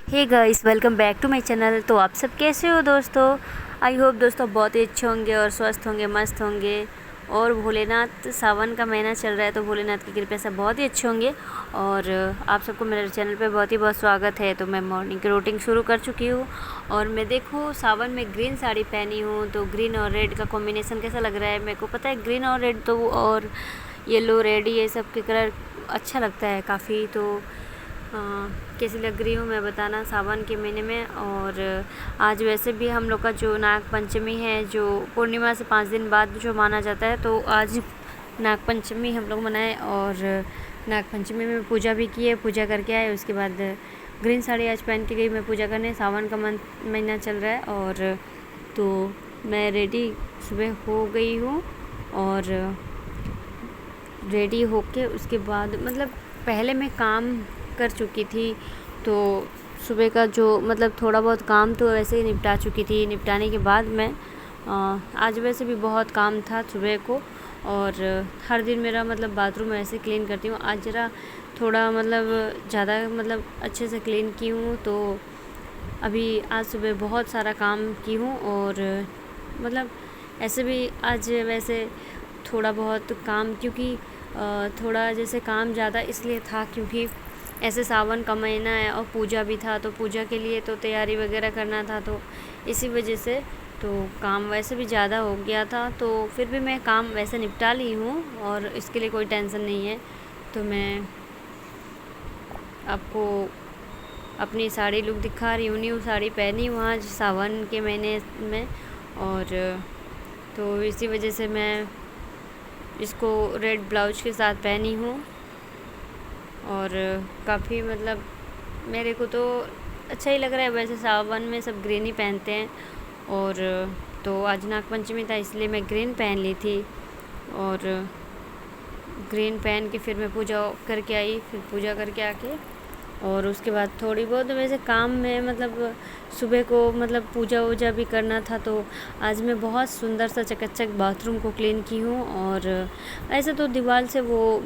Hey guys, welcome back to my channel. तो आप सब कैसे हो दोस्तों? आई होप दोस्तों बहुत ही अच्छे होंगे और स्वस्थ होंगे, मस्त होंगे। और भोलेनाथ, सावन का महीना चल रहा है तो भोलेनाथ की कृपा से बहुत ही अच्छे होंगे। और आप सबको मेरे चैनल पे बहुत ही बहुत स्वागत है। तो मैं मॉर्निंग की रूटीन शुरू कर चुकी हूँ और मैं देखो सावन में ग्रीन साड़ी पहनी हूँ। तो ग्रीन और रेड का कॉम्बिनेशन कैसा लग रहा है? मेरे को पता है ग्रीन और रेड तो और येलो रेड ये सब के कलर अच्छा लगता है काफ़ी। तो कैसी लग रही हूँ मैं बताना सावन के महीने में। और आज वैसे भी हम लोग का जो नाग पंचमी है, जो पूर्णिमा से 5 दिन बाद जो माना जाता है, तो आज नाग पंचमी हम लोग मनाए। और नाग पंचमी में पूजा भी की है, पूजा करके आए। उसके बाद ग्रीन साड़ी आज पहन के गई मैं पूजा करने। सावन का महीना चल रहा है और तो मैं रेडी सुबह हो गई हूँ। और रेडी होके उसके बाद मतलब पहले मैं काम कर चुकी थी। तो सुबह का जो मतलब थोड़ा बहुत काम तो वैसे ही निपटा चुकी थी। निपटाने के बाद मैं आज वैसे भी बहुत काम था सुबह को। और हर दिन मेरा मतलब बाथरूम ऐसे क्लीन करती हूँ। आज जरा थोड़ा मतलब ज़्यादा मतलब अच्छे से क्लीन की हूँ। तो अभी आज सुबह बहुत सारा काम की हूँ। और मतलब ऐसे भी आज वैसे थोड़ा बहुत काम, क्योंकि थोड़ा जैसे काम ज़्यादा इसलिए था क्योंकि ऐसे सावन का महीना है और पूजा भी था। तो पूजा के लिए तो तैयारी वगैरह करना था, तो इसी वजह से तो काम वैसे भी ज़्यादा हो गया था। तो फिर भी मैं काम वैसे निपटा ली हूँ और इसके लिए कोई टेंशन नहीं है। तो मैं आपको अपनी साड़ी लुक दिखा रही हूँ। न्यू साड़ी पहनी हूँ आज सावन के महीने में। और तो इसी वजह से मैं इसको रेड ब्लाउज के साथ पहनी हूँ। और काफ़ी मतलब मेरे को तो अच्छा ही लग रहा है। वैसे सावन में सब ग्रीन ही पहनते हैं। और तो आज नाग पंचमी था इसलिए मैं ग्रीन पहन ली थी। और ग्रीन पहन के फिर मैं पूजा करके आई। फिर पूजा करके आके और उसके बाद थोड़ी बहुत वैसे काम में मतलब सुबह को मतलब पूजा वूजा भी करना था। तो आज मैं बहुत सुंदर सा चकाचक बाथरूम को क्लीन की हूँ। और ऐसे तो दीवार से वो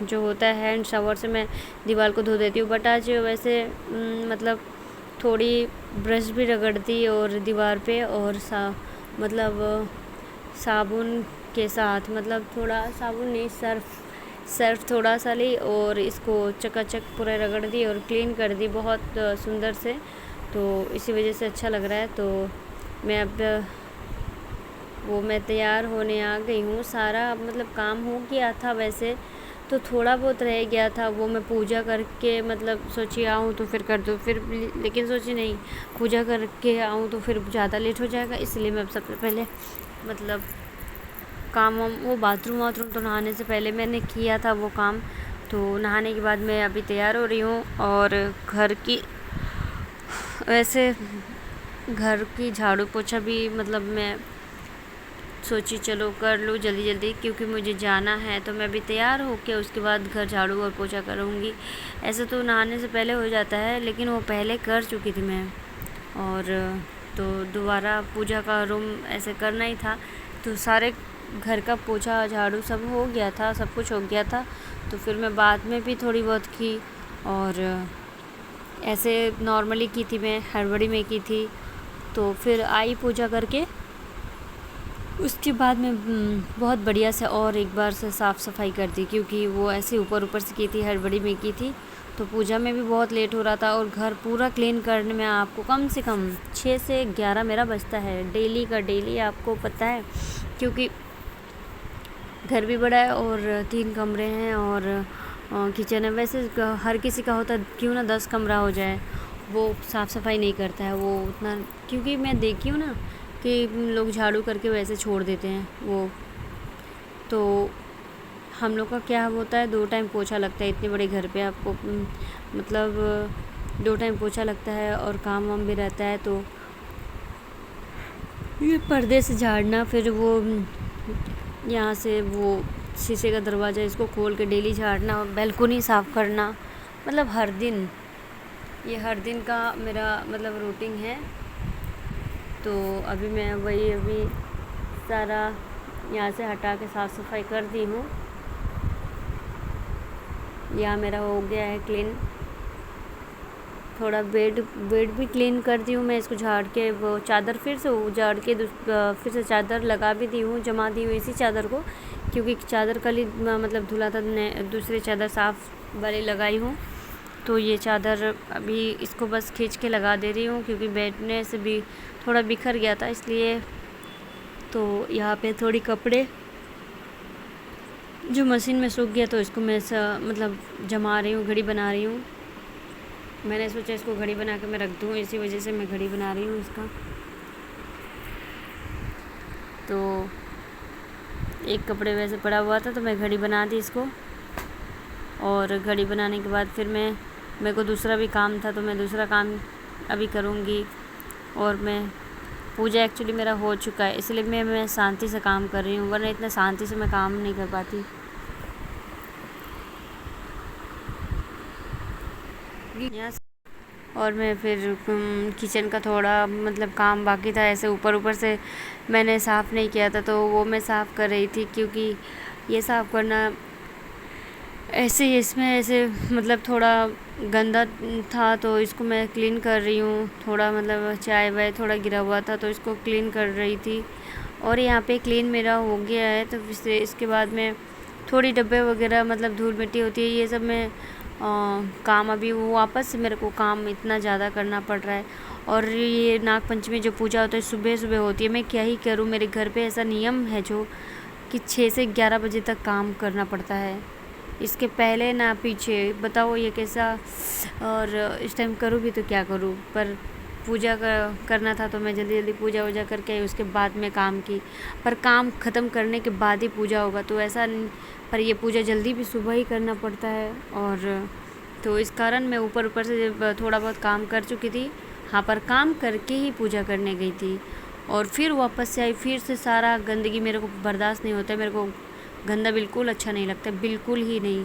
जो होता है हैंड शावर से मैं दीवार को धो देती हूँ। बट आज वैसे मतलब थोड़ी ब्रश भी रगड़ दी और दीवार पे और मतलब साबुन के साथ, मतलब थोड़ा साबुन नहीं, सर्फ थोड़ा सा ली और इसको चकाचक पूरा रगड़ दी और क्लीन कर दी बहुत सुंदर से। तो इसी वजह से अच्छा लग रहा है। तो मैं अब मैं तैयार होने आ गई हूँ। सारा मतलब काम हो गया था वैसे, तो थोड़ा बहुत रह गया था वो मैं पूजा करके मतलब सोची आऊँ तो फिर कर दूँ। फिर लेकिन सोची नहीं, पूजा करके आऊँ तो फिर ज़्यादा लेट हो जाएगा, इसलिए मैं अब सबसे पहले मतलब काम वो बाथरूम तो नहाने से पहले मैंने किया था वो काम। तो नहाने के बाद मैं अभी तैयार हो रही हूँ। और घर की वैसे घर की झाड़ू पोछा भी मतलब मैं सोची चलो कर लूँ जल्दी जल्दी, क्योंकि मुझे जाना है। तो मैं अभी तैयार होकर उसके बाद घर झाड़ू और पोछा करूँगी। ऐसे तो नहाने से पहले हो जाता है, लेकिन वो पहले कर चुकी थी मैं। और तो दोबारा पूजा का रूम ऐसे करना ही था। तो सारे घर का पोछा झाड़ू सब हो गया था, सब कुछ हो गया था। तो फिर मैं बाद में भी थोड़ी बहुत की। और ऐसे नॉर्मली की थी, मैं हड़बड़ी में की थी। तो फिर आई पूजा करके उसके बाद मैं बहुत बढ़िया से और एक बार से साफ़ सफाई कर दी, क्योंकि वो ऐसे ऊपर ऊपर से की थी, हड़बड़ी में की थी। तो पूजा में भी बहुत लेट हो रहा था और घर पूरा क्लीन करने में आपको कम से कम 6 से 11 मेरा बजता है डेली का डेली, आपको पता है। क्योंकि घर भी बड़ा है और 3 कमरे हैं और किचन है। वैसे हर किसी का होता है क्यों ना 10 कमरा हो जाए, वो साफ़ सफाई नहीं करता है वो उतना। क्योंकि मैं देखी हूँ ना कि लोग झाड़ू करके वैसे छोड़ देते हैं वो। तो हम लोग का क्या होता है, 2 टाइम पोछा लगता है इतने बड़े घर पे आपको मतलब 2 टाइम पोछा लगता है और काम वाम भी रहता है। तो ये पर्दे से झाड़ना, फिर वो यहाँ से वो शीशे का दरवाज़ा इसको खोल के डेली झाड़ना, बैल्कोनी साफ़ करना, मतलब हर दिन ये हर दिन का मेरा मतलब रूटीन है। तो अभी मैं वही अभी सारा यहाँ से हटा के साफ़ सफाई कर दी हूँ। यहाँ मेरा हो गया है क्लीन। थोड़ा बेड बेड भी क्लीन कर दी हूँ मैं, इसको झाड़ के वो चादर फिर से उजाड़ के फिर से चादर लगा भी दी हूँ, जमा दी हूँ इसी चादर को, क्योंकि चादर कल ही मतलब धुला था, दूसरी चादर साफ़ वाली लगाई हूँ। तो ये चादर अभी इसको बस खींच के लगा दे रही हूँ, क्योंकि बैठने से भी थोड़ा बिखर गया था इसलिए। तो यहाँ पे थोड़ी कपड़े जो मशीन में सूख गया तो इसको मैं मतलब जमा रही हूँ, घड़ी बना रही हूँ। मैंने सोचा इसको घड़ी बना के मैं रख दूँ, इसी वजह से मैं घड़ी बना रही हूँ इसका। तो एक कपड़े वैसे पड़ा हुआ था तो मैं घड़ी बना दी इसको, और घड़ी बनाने के बाद फिर मेरे को दूसरा भी काम था, तो मैं दूसरा काम अभी करूँगी। और मैं पूजा एक्चुअली मेरा हो चुका है, इसलिए मैं शांति से काम कर रही हूँ, वरना इतना शांति से मैं काम नहीं कर पाती। और मैं फिर किचन का थोड़ा मतलब काम बाकी था, ऐसे ऊपर ऊपर से मैंने साफ़ नहीं किया था, तो वो मैं साफ़ कर रही थी, क्योंकि ये साफ़ करना ऐसे इसमें ऐसे मतलब थोड़ा गंदा था, तो इसको मैं क्लीन कर रही हूँ। थोड़ा मतलब चाय वाय थोड़ा गिरा हुआ था, तो इसको क्लीन कर रही थी। और यहाँ पे क्लीन मेरा हो गया है, तो इसके बाद में थोड़ी डब्बे वगैरह मतलब धूल मिट्टी होती है, ये सब मैं काम अभी वो वापस से मेरे को काम इतना ज़्यादा करना पड़ रहा है। और ये नाग पंचमी जो पूजा होता है सुबह सुबह होती है, मैं क्या ही करूँ, मेरे घर पे ऐसा नियम है जो कि 6 से 11 बजे तक काम करना पड़ता है, इसके पहले ना पीछे। बताओ ये कैसा, और इस टाइम करूँ भी तो क्या करूँ, पर पूजा करना था तो मैं जल्दी जल्दी पूजा वूजा करके उसके बाद में काम की। पर काम ख़त्म करने के बाद ही पूजा होगा, तो ऐसा पर ये पूजा जल्दी भी सुबह ही करना पड़ता है। और तो इस कारण मैं ऊपर ऊपर से थोड़ा बहुत काम कर चुकी थी, हाँ, पर काम करके ही पूजा करने गई थी। और फिर वापस से आई, फिर से सारा गंदगी मेरे को बर्दाश्त नहीं होता है, मेरे को गंदा बिल्कुल अच्छा नहीं लगता, बिल्कुल ही नहीं।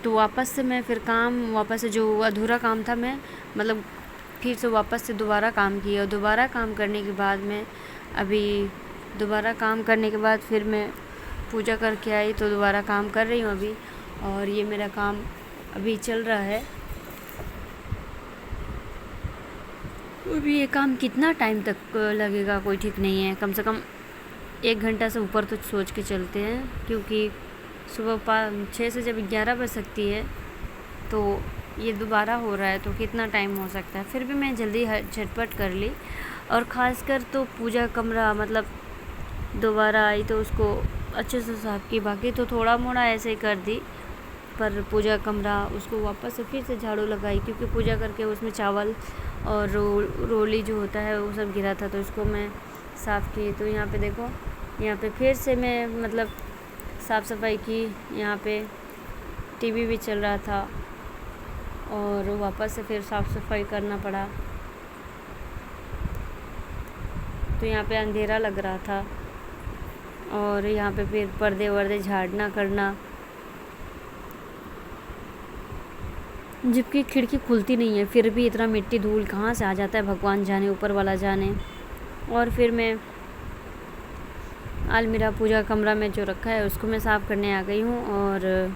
तो वापस से मैं फिर काम वापस से जो अधूरा काम था मैं मतलब फिर से वापस से दोबारा काम किया। दोबारा काम करने के बाद में अभी दोबारा काम करने के बाद फिर मैं पूजा करके आई, तो दोबारा काम कर रही हूँ अभी। और ये मेरा काम अभी चल रहा है। अभी ये काम कितना टाइम तक लगेगा कोई ठीक नहीं है, कम से कम 1 घंटा से ऊपर तो सोच के चलते हैं, क्योंकि सुबह 6 से जब 11 बज सकती है तो ये दोबारा हो रहा है, तो कितना टाइम हो सकता है। फिर भी मैं जल्दी झटपट कर ली। और ख़ासकर तो पूजा कमरा मतलब दोबारा आई तो उसको अच्छे से साफ़ की, बाकी तो थोड़ा मोड़ा ऐसे ही कर दी, पर पूजा कमरा उसको वापस से फिर से झाड़ू लगाई, क्योंकि पूजा करके उसमें चावल और रोली जो होता है वो सब गिरा था, तो उसको मैं साफ़ की। तो यहाँ पे देखो, यहाँ पे फिर से मैं मतलब साफ़ सफाई की। यहाँ पे टीवी भी चल रहा था और वापस से फिर साफ़ सफाई करना पड़ा। तो यहाँ पे अंधेरा लग रहा था, और यहाँ पे फिर पर्दे वर्दे झाड़ना करना, जबकि खिड़की खुलती नहीं है, फिर भी इतना मिट्टी धूल कहाँ से आ जाता है, भगवान जाने, ऊपर वाला जाने। और फिर मैं अलमीरा पूजा कमरा में जो रखा है उसको मैं साफ़ करने आ गई हूँ। और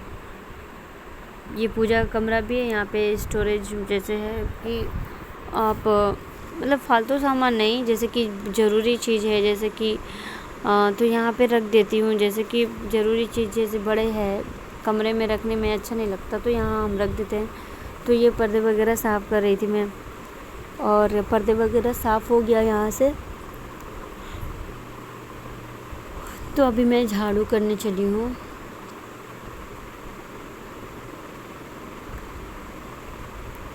ये पूजा कमरा भी है, यहाँ पे स्टोरेज जैसे है कि आप मतलब फालतू सामान नहीं, जैसे कि ज़रूरी चीज़ है, जैसे कि तो यहाँ पे रख देती हूँ। जैसे कि ज़रूरी चीज़ जैसे बड़े है कमरे में रखने में अच्छा नहीं लगता, तो यहाँ हम रख देते हैं। तो ये पर्दे वगैरह साफ़ कर रही थी मैं, और पर्दे वगैरह साफ़ हो गया यहाँ से। तो अभी मैं झाड़ू करने चली हूँ।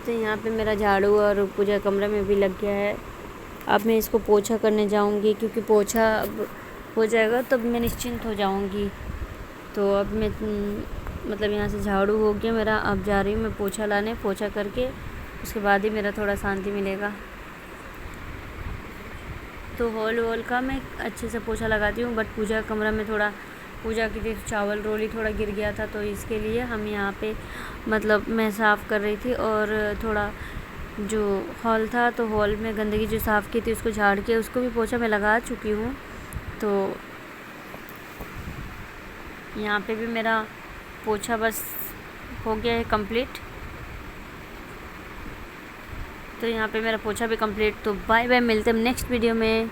तो यहाँ पे मेरा झाड़ू और पूजा कमरा में भी लग गया है। अब मैं इसको पोछा करने जाऊँगी, क्योंकि पोछा अब हो जाएगा तब मैं निश्चिंत हो जाऊँगी। तो अब मैं मतलब यहाँ से झाड़ू हो गया मेरा, अब जा रही हूँ मैं पोछा लाने। पोछा करके उसके बाद ही मेरा थोड़ा शांति मिलेगा। तो हॉल वॉल का मैं अच्छे से पोछा लगाती हूँ, बट पूजा कमरा में थोड़ा पूजा की थी, चावल रोली थोड़ा गिर गया था, तो इसके लिए हम यहाँ पे मतलब मैं साफ़ कर रही थी। और थोड़ा जो हॉल था तो हॉल में गंदगी जो साफ़ की थी उसको झाड़ के उसको भी पोछा मैं लगा चुकी हूँ। तो यहाँ पे भी मेरा पोछा बस हो गया है कंप्लीट। तो यहाँ पे मेरा पोछा भी कंप्लीट। तो बाय बाय, मिलते हैं नेक्स्ट वीडियो में।